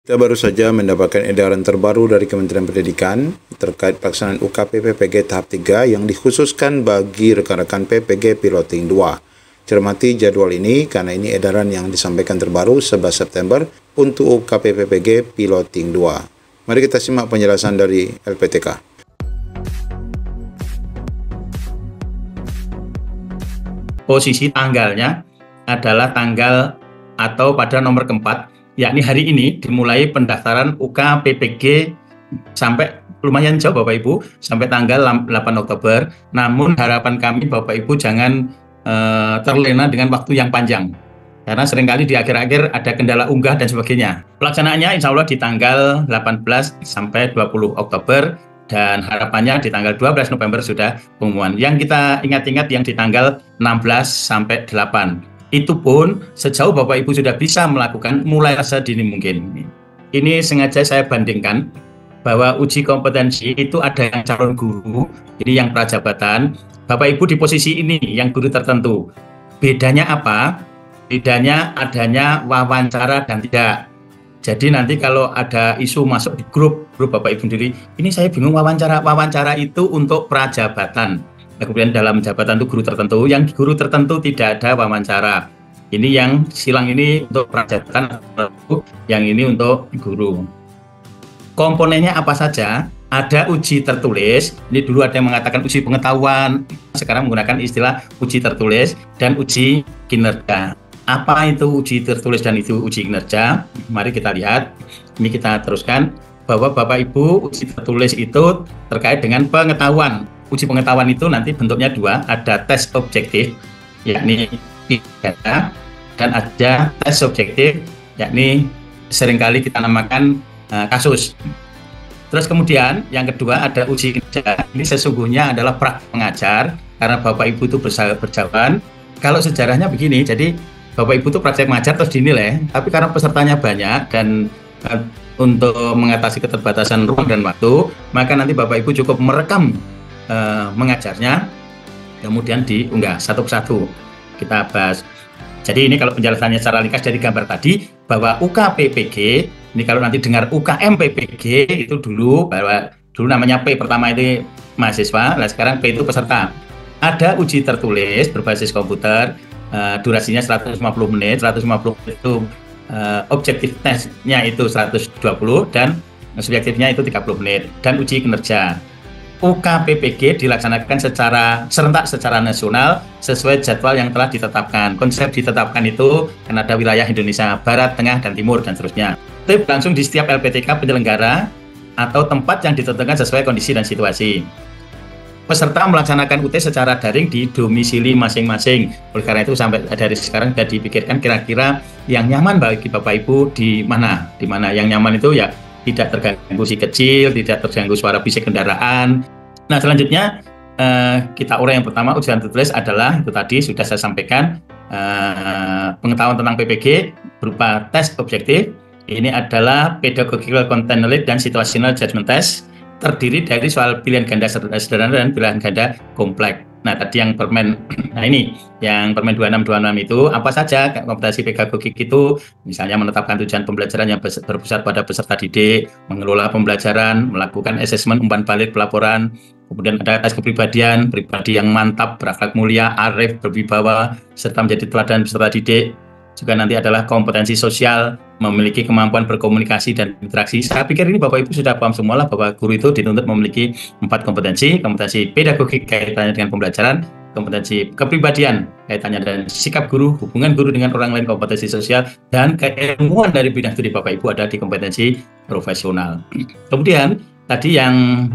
Kita baru saja mendapatkan edaran terbaru dari Kementerian Pendidikan terkait pelaksanaan UKP PPG tahap 3 yang dikhususkan bagi rekan-rekan PPG Piloting 2. Cermati jadwal ini karena ini edaran yang disampaikan terbaru 11 September untuk UKP PPG Piloting 2. Mari kita simak penjelasan dari LPTK. Posisi tanggalnya adalah tanggal atau pada nomor keempat, yakni hari ini dimulai pendaftaran UK PPG sampai lumayan jauh Bapak Ibu, sampai tanggal 8 Oktober. Namun harapan kami Bapak Ibu jangan terlena dengan waktu yang panjang, karena seringkali di akhir-akhir ada kendala unggah dan sebagainya. Pelaksanaannya insya Allah di tanggal 18 sampai 20 Oktober, dan harapannya di tanggal 12 November sudah pengumuman. Yang kita ingat-ingat yang di tanggal 16 sampai 8. Itu pun sejauh Bapak Ibu sudah bisa melakukan mulai sedini mungkin. Ini sengaja saya bandingkan bahwa uji kompetensi itu ada yang calon guru, jadi yang prajabatan. Bapak Ibu di posisi ini yang guru tertentu. Bedanya apa? Bedanya adanya wawancara dan tidak. Jadi nanti kalau ada isu masuk di grup Bapak Ibu sendiri, ini saya bingung wawancara itu untuk prajabatan. Kemudian dalam jabatan itu guru tertentu, yang guru tertentu tidak ada wawancara. Ini yang silang ini untuk prajabatan, yang ini untuk guru. Komponennya apa saja? Ada uji tertulis, ini dulu ada yang mengatakan uji pengetahuan, sekarang menggunakan istilah uji tertulis dan uji kinerja. Apa itu uji tertulis dan itu uji kinerja? Mari kita lihat, ini kita teruskan bahwa Bapak Ibu uji tertulis itu terkait dengan pengetahuan. Uji pengetahuan itu nanti bentuknya dua, ada tes objektif, yakni pidana, dan ada tes subjektif, yakni seringkali kita namakan kasus. Terus kemudian yang kedua ada uji kinerja, ini sesungguhnya adalah praktik mengajar, karena Bapak Ibu itu berjalan. Kalau sejarahnya begini, jadi Bapak Ibu itu praktek mengajar terus dinilai, tapi karena pesertanya banyak dan untuk mengatasi keterbatasan ruang dan waktu, maka nanti Bapak Ibu cukup merekam mengajarnya, kemudian diunggah satu persatu. Kita bahas. Jadi ini kalau penjelasannya secara ringkas dari gambar tadi, bahwa UK PPG, ini kalau nanti dengar UKM PPG itu dulu, bahwa dulu namanya P pertama itu mahasiswa, nah sekarang P itu peserta. Ada uji tertulis berbasis komputer, durasinya 150 menit, 150 menit itu objektif tesnya itu 120 dan subjektifnya itu 30 menit, dan uji kinerja. UK PPG dilaksanakan secara serentak secara nasional sesuai jadwal yang telah ditetapkan. Konsep ditetapkan itu kan ada wilayah Indonesia Barat, Tengah, dan Timur dan seterusnya. Itu langsung di setiap LPTK penyelenggara atau tempat yang ditentukan sesuai kondisi dan situasi. Peserta melaksanakan UT secara daring di domisili masing-masing. Oleh karena itu sampai dari sekarang sudah dipikirkan kira-kira yang nyaman bagi Bapak Ibu di mana. Di mana yang nyaman itu ya tidak terganggu si kecil, tidak terganggu suara bisik kendaraan. Nah selanjutnya kita uraian yang pertama ujian tertulis adalah itu tadi sudah saya sampaikan, pengetahuan tentang PPG berupa tes objektif. Ini adalah pedagogical content knowledge dan situational judgment test, terdiri dari soal pilihan ganda sederhana dan pilihan ganda kompleks. Nah tadi yang permen, nah ini yang permen 2626 itu apa saja kompetensi pedagogik itu, misalnya menetapkan tujuan pembelajaran yang berpusat pada peserta didik, mengelola pembelajaran, melakukan asesmen umpan balik pelaporan, kemudian ada tes kepribadian, pribadi yang mantap, berakhlak mulia, arif, berwibawa, serta menjadi teladan peserta didik. Juga nanti adalah kompetensi sosial, memiliki kemampuan berkomunikasi dan interaksi. Saya pikir ini Bapak Ibu sudah paham semua lah bahwa guru itu dituntut memiliki 4 kompetensi. Kompetensi pedagogik kaitannya dengan pembelajaran, kompetensi kepribadian kaitannya dengan sikap guru, hubungan guru dengan orang lain, kompetensi sosial, dan keilmuan dari bidang studi Bapak Ibu ada di kompetensi profesional. Kemudian tadi yang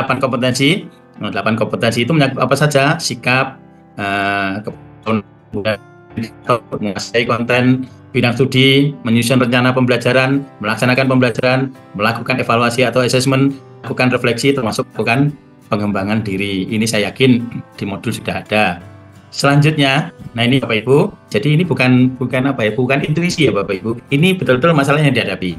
8 kompetensi, 8 kompetensi itu menyangkut apa saja? Sikap, menguasai konten bidang studi, menyusun rencana pembelajaran, melaksanakan pembelajaran, melakukan evaluasi atau asesmen, melakukan refleksi, termasuk melakukan pengembangan diri. Ini saya yakin di modul sudah ada. Selanjutnya, nah ini Bapak Ibu, jadi ini bukan intuisi ya Bapak Ibu. Ini betul-betul masalah yang dihadapi.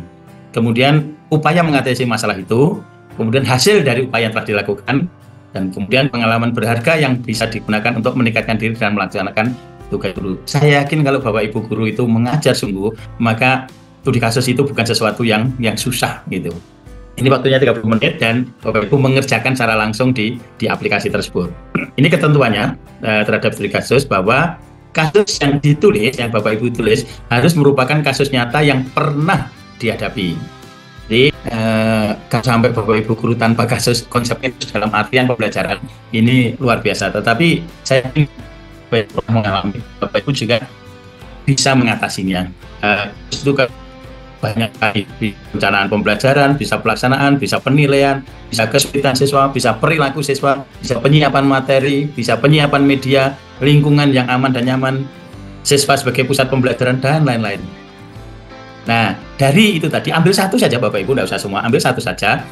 Kemudian upaya mengatasi masalah itu, kemudian hasil dari upaya yang telah dilakukan, dan kemudian pengalaman berharga yang bisa digunakan untuk meningkatkan diri dan melaksanakan tugas guru. Saya yakin kalau Bapak Ibu guru itu mengajar sungguh, maka studi kasus itu bukan sesuatu yang susah gitu. Ini waktunya 30 menit dan Bapak Ibu mengerjakan secara langsung di aplikasi tersebut. Ini ketentuannya terhadap studi kasus bahwa kasus yang ditulis, yang Bapak Ibu tulis harus merupakan kasus nyata yang pernah dihadapi. Jadi sampai Bapak Ibu guru tanpa kasus konsepnya dalam artian pembelajaran ini luar biasa. Tetapi saya mengalami, Bapak Ibu juga bisa mengatasinya. Itu banyak kali di perencanaan pembelajaran, bisa pelaksanaan, bisa penilaian, bisa kesulitan siswa, bisa perilaku siswa, bisa penyiapan materi, bisa penyiapan media, lingkungan yang aman dan nyaman, siswa sebagai pusat pembelajaran, dan lain-lain. Nah, dari itu tadi, ambil satu saja Bapak Ibu, tidak usah semua, ambil satu saja,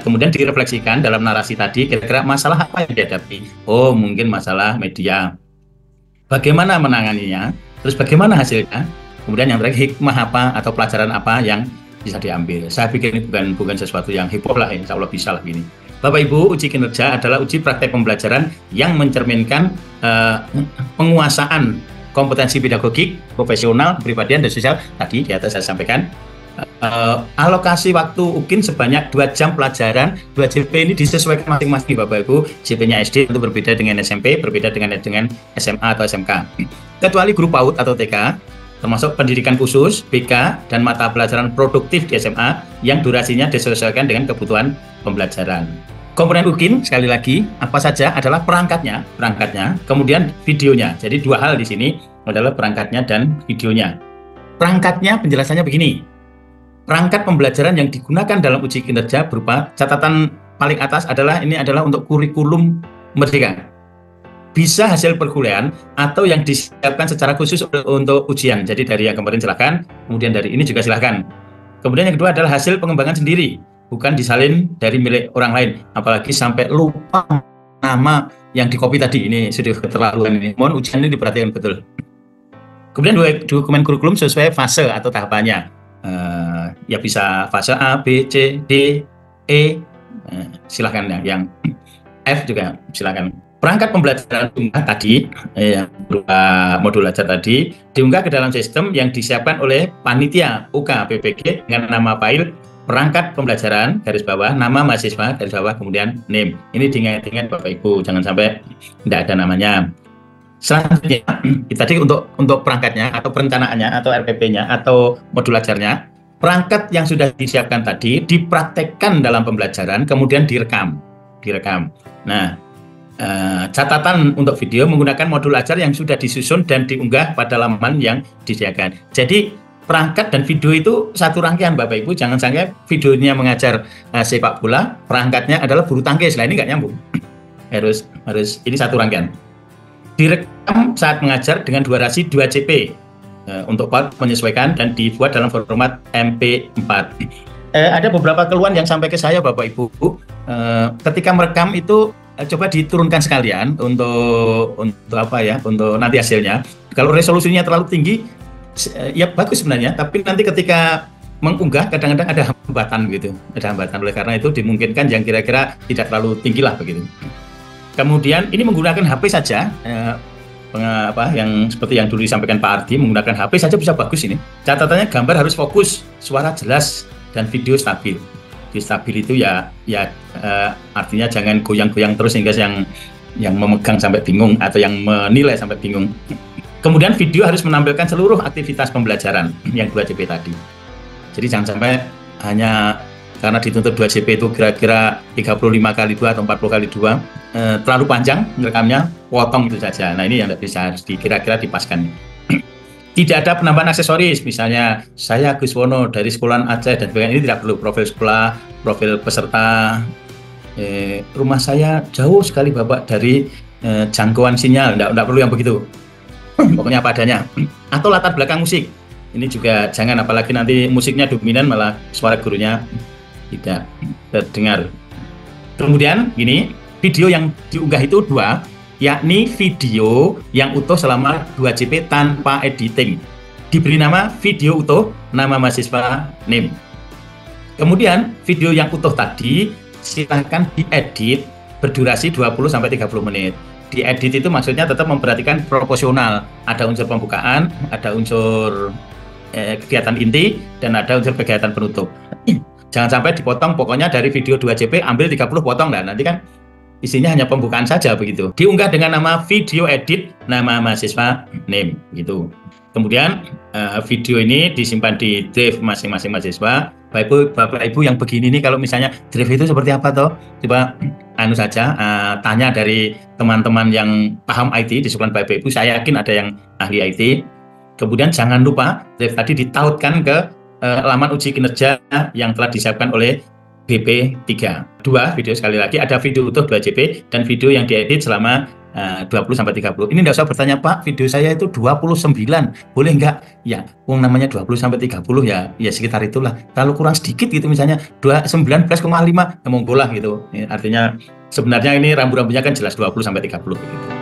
kemudian direfleksikan dalam narasi tadi, kira-kira masalah apa yang dihadapi? Oh, mungkin masalah media. Bagaimana menanganinya? Terus bagaimana hasilnya? Kemudian yang terakhir, hikmah apa atau pelajaran apa yang bisa diambil. Saya pikir ini bukan sesuatu yang heboh lah, insya Allah bisa lah ini. Bapak Ibu, uji kinerja adalah uji praktek pembelajaran yang mencerminkan penguasaan kompetensi pedagogik, profesional, kepribadian, dan sosial. Tadi di atas saya sampaikan. Alokasi waktu UKIN sebanyak 2 jam pelajaran, 2 JP ini disesuaikan masing-masing Bapak Ibu. JP-nya SD itu berbeda dengan SMP, berbeda dengan SMA atau SMK. Kecuali guru PAUD atau TK, termasuk pendidikan khusus, BK, dan mata pelajaran produktif di SMA yang durasinya disesuaikan dengan kebutuhan pembelajaran. Komponen UKIN, sekali lagi, apa saja adalah perangkatnya, kemudian videonya. Jadi 2 hal di sini adalah perangkatnya dan videonya. Perangkatnya penjelasannya begini. Perangkat pembelajaran yang digunakan dalam uji kinerja berupa catatan paling atas ini adalah untuk kurikulum merdeka. Bisa hasil perkuliahan atau yang disiapkan secara khusus untuk ujian. Jadi dari yang kemarin silakan, kemudian dari ini juga silakan. Kemudian yang kedua adalah hasil pengembangan sendiri, bukan disalin dari milik orang lain. Apalagi sampai lupa nama yang di-copy tadi, ini sudah keterlaluan ini. Mohon ujian ini diperhatikan betul. Kemudian dokumen kurikulum sesuai fase atau tahapannya. Ya bisa fase A, B, C, D, E. Silakan yang F juga silakan. Perangkat pembelajaran diunggah tadi, berupa modul belajar tadi, diunggah ke dalam sistem yang disiapkan oleh panitia UK PPG dengan nama file perangkat pembelajaran, garis bawah, nama mahasiswa, garis bawah, kemudian name. Ini diingat-ingat Bapak Ibu, jangan sampai tidak ada namanya. Selanjutnya, tadi untuk perangkatnya atau perencanaannya atau RPP-nya atau modul belajarnya, perangkat yang sudah disiapkan tadi dipraktekkan dalam pembelajaran, kemudian direkam. Nah, catatan untuk video menggunakan modul ajar yang sudah disusun dan diunggah pada laman yang disediakan. Jadi perangkat dan video itu satu rangkaian Bapak Ibu, jangan sampai videonya mengajar sepak bola, perangkatnya adalah bulu tangkis. Nah, ini nggak nyambung. Harus ini satu rangkaian. Direkam saat mengajar dengan durasi 2 CP untuk menyesuaikan dan dibuat dalam format MP4. Ada beberapa keluhan yang sampai ke saya Bapak Ibu, ketika merekam itu coba diturunkan sekalian untuk apa ya, untuk nanti hasilnya. Kalau resolusinya terlalu tinggi ya bagus sebenarnya, tapi nanti ketika mengunggah kadang-kadang ada hambatan gitu, oleh karena itu dimungkinkan yang kira-kira tidak terlalu tinggi lah begitu. Kemudian ini menggunakan HP saja, yang seperti yang dulu disampaikan Pak Ardi, menggunakan HP saja bisa bagus ini. Catatannya gambar harus fokus, suara jelas, dan video stabil. Di stabil itu ya artinya jangan goyang-goyang terus sehingga yang memegang sampai bingung atau yang menilai sampai bingung. Kemudian video harus menampilkan seluruh aktivitas pembelajaran yang 2 CP tadi. Jadi jangan sampai hanya karena dituntut 2 CP itu kira-kira 35 kali 2 atau 40 kali 2 terlalu panjang rekamnya, potong itu saja. Nah, ini yang tidak bisa, harus kira-kira dipaskan. Tidak ada penambahan aksesoris, misalnya saya Gus Wono dari Sekolahan Aceh dan sebagainya, ini tidak perlu profil sekolah, profil peserta, rumah saya jauh sekali Bapak dari jangkauan sinyal, tidak perlu yang begitu. Pokoknya apa adanya. Atau latar belakang musik, ini juga jangan, apalagi nanti musiknya dominan malah suara gurunya tidak terdengar. Kemudian gini, video yang diunggah itu 2, yakni video yang utuh selama 2 CP tanpa editing. Diberi nama video utuh, nama mahasiswa, name. Kemudian video yang utuh tadi silakan diedit berdurasi 20-30 menit. Diedit itu maksudnya tetap memperhatikan proporsional. Ada unsur pembukaan, ada unsur kegiatan inti dan ada unsur kegiatan penutup. Jangan sampai dipotong, pokoknya dari video 2JP ambil 30 potong, nah nanti kan isinya hanya pembukaan saja begitu. Diunggah dengan nama video edit, nama mahasiswa, name gitu. Kemudian video ini disimpan di drive masing-masing mahasiswa. Bapak Ibu yang begini nih, kalau misalnya drive itu seperti apa toh? Coba tanya dari teman-teman yang paham IT di sekolah Bapak Ibu. Saya yakin ada yang ahli IT. Kemudian jangan lupa drive tadi ditautkan ke laman uji kinerja yang telah disiapkan oleh BP3. Dua video, sekali lagi ada video utuh 2JP dan video yang diedit selama 20-30. Ini enggak usah bertanya, Pak, video saya itu 29, boleh enggak? Ya, namanya 20-30 ya sekitar itulah. Kalau kurang sedikit gitu misalnya 19,5 ya monggo lah gitu. Artinya sebenarnya ini rambu-rambunya kan jelas 20-30 gitu.